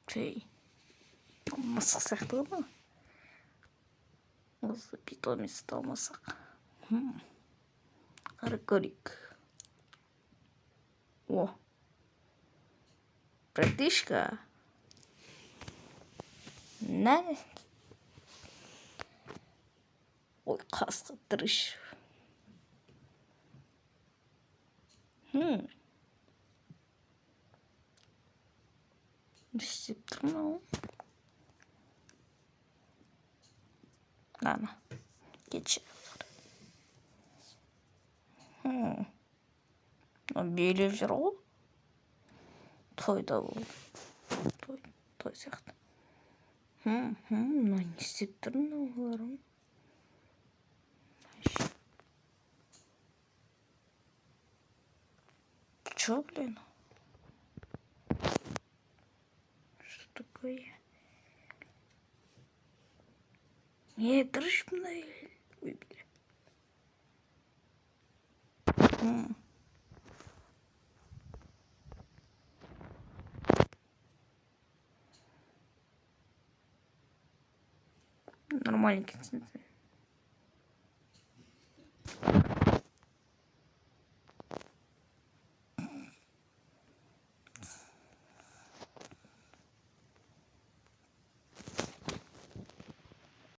Şey, olmasak saklı mı? Осы питомец алмасақ. Каракорик. О. Братишка. Не? Ой, қасқы тырыш. Не істеп тұр мынау? Ана. Кетші. Билеп жүр ғой. Тойда бол. Той сияқты. Мына не істеп тұр мынауларың? Чё, блин? Что такое? Не, дрыщ мына. Ой, бля. Нормальненький.